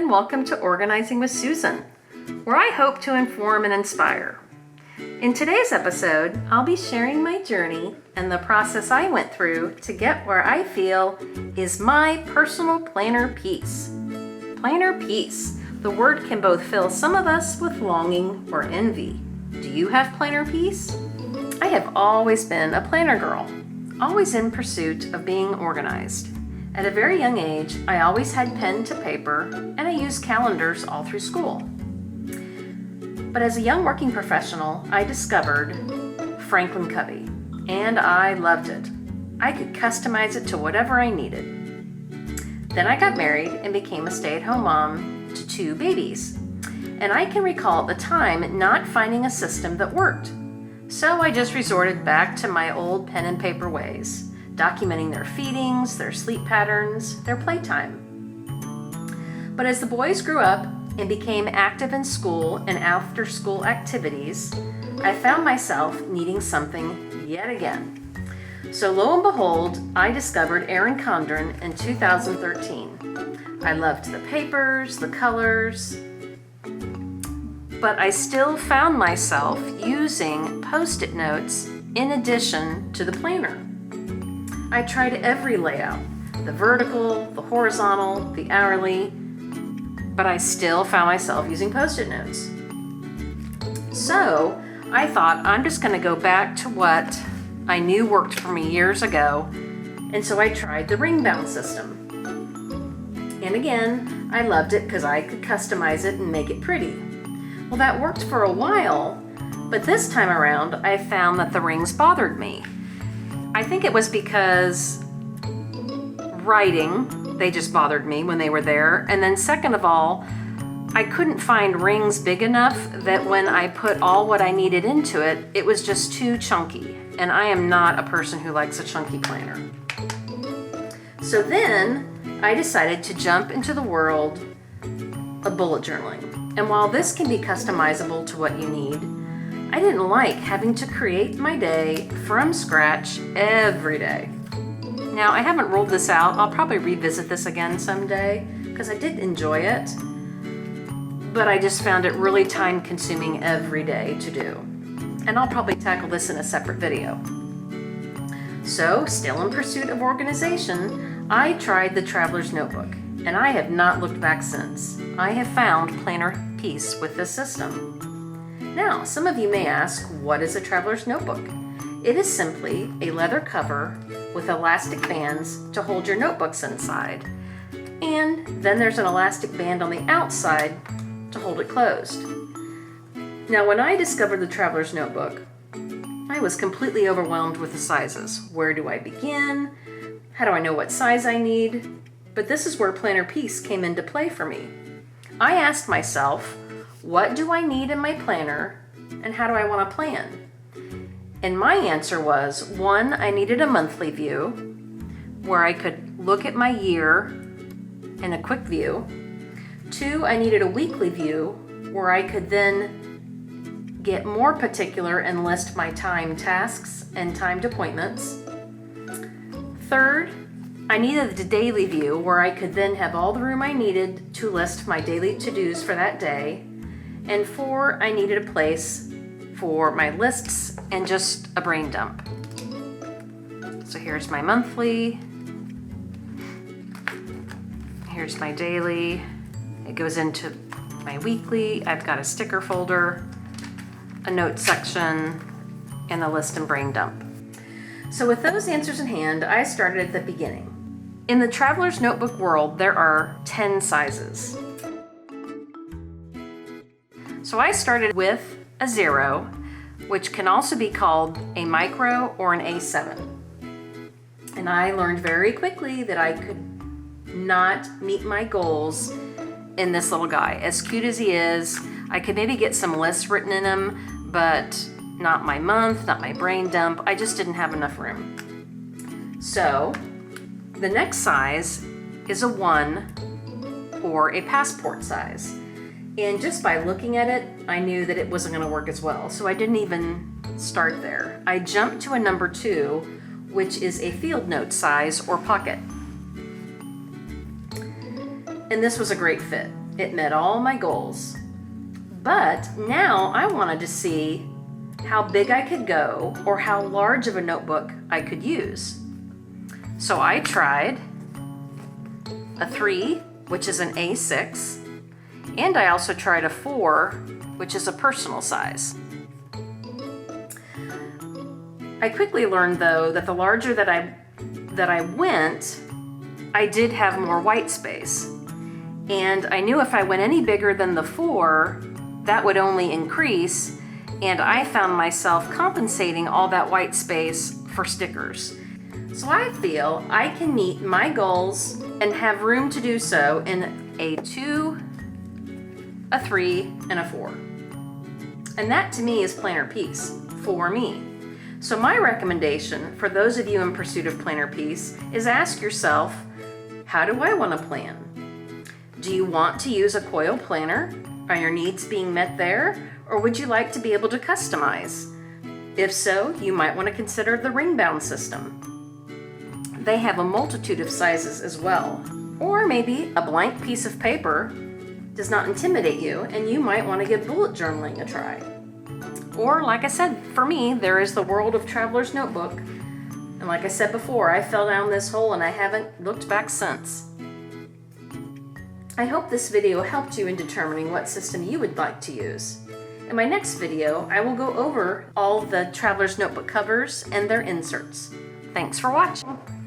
and welcome to Organizing with Susan, where I hope to inform and inspire. In today's episode, I'll be sharing my journey and the process I went through to get where I feel is my personal planner peace. Planner peace. The word can both fill some of us with longing or envy. Do you have planner peace? I have always been a planner girl, always in pursuit of being organized. At a very young age, I always had pen to paper, and I used calendars all through school. But as a young working professional, I discovered Franklin Covey, and I loved it. I could customize it to whatever I needed. Then I got married and became a stay-at-home mom to 2 babies. And I can recall at the time not finding a system that worked. So I just resorted back to my old pen and paper ways, documenting their feedings, their sleep patterns, their playtime. But as the boys grew up and became active in school and after-school activities, I found myself needing something yet again. So lo and behold, I discovered Erin Condren in 2013. I loved the papers, the colors, but I still found myself using Post-it notes in addition to the planner. I tried every layout, the vertical, the horizontal, the hourly, but I still found myself using Post-it notes. So I thought I'm just going to go back to what I knew worked for me years ago, and so I tried the ring-bound system. And again, I loved it because I could customize it and make it pretty. Well, that worked for a while, but this time around I found that the rings bothered me. I think it was because writing, they just bothered me when they were there. And then second of all, I couldn't find rings big enough that when I put all what I needed into it, it was just too chunky. And I am not a person who likes a chunky planner. So then I decided to jump into the world of bullet journaling. And while this can be customizable to what you need, I didn't like having to create my day from scratch every day. Now, I haven't rolled this out. I'll probably revisit this again someday because I did enjoy it, but I just found it really time-consuming every day to do. And I'll probably tackle this in a separate video. So, still in pursuit of organization, I tried the Traveler's Notebook, and I have not looked back since. I have found planner peace with this system. Now, some of you may ask, what is a Traveler's Notebook? It is simply a leather cover with elastic bands to hold your notebooks inside. And then there's an elastic band on the outside to hold it closed. Now, when I discovered the Traveler's Notebook, I was completely overwhelmed with the sizes. Where do I begin? How do I know what size I need? But this is where planner peace came into play for me. I asked myself, what do I need in my planner, and how do I want to plan? And my answer was, 1, I needed a monthly view where I could look at my year in a quick view. 2, I needed a weekly view where I could then get more particular and list my timed tasks and timed appointments. 3rd, I needed the daily view where I could then have all the room I needed to list my daily to-dos for that day. And 4, I needed a place for my lists and just a brain dump. So here's my monthly. Here's my daily. It goes into my weekly. I've got a sticker folder, a note section, and a list and brain dump. So with those answers in hand, I started at the beginning. In the Traveler's Notebook world, there are 10 sizes. So I started with a 0, which can also be called a micro or an A7. And I learned very quickly that I could not meet my goals in this little guy. As cute as he is, I could maybe get some lists written in him, but not my month, not my brain dump. I just didn't have enough room. So the next size is a 1 or a passport size. And just by looking at it, I knew that it wasn't going to work as well. So I didn't even start there. I jumped to a number 2, which is a field note size or pocket. And this was a great fit. It met all my goals. But now I wanted to see how big I could go or how large of a notebook I could use. So I tried a 3, which is an A6, and I also tried a 4, which is a personal size. I quickly learned though that the larger that I went, I did have more white space. And I knew if I went any bigger than the 4, that would only increase, and I found myself compensating all that white space for stickers. So I feel I can meet my goals and have room to do so in a 2, a 3, and a 4. And that to me is planner peace for me. So my recommendation for those of you in pursuit of planner peace is ask yourself, how do I want to plan? Do you want to use a coil planner? Are your needs being met there? Or would you like to be able to customize? If so, you might want to consider the ring-bound system. They have a multitude of sizes as well. Or maybe a blank piece of paper does not intimidate you and you might want to give bullet journaling a try. Or like I said, for me, there is the world of Traveler's Notebook. And like I said before, I fell down this hole and I haven't looked back since. I hope this video helped you in determining what system you would like to use. In my next video, I will go over all the Traveler's Notebook covers and their inserts. Thanks for watching.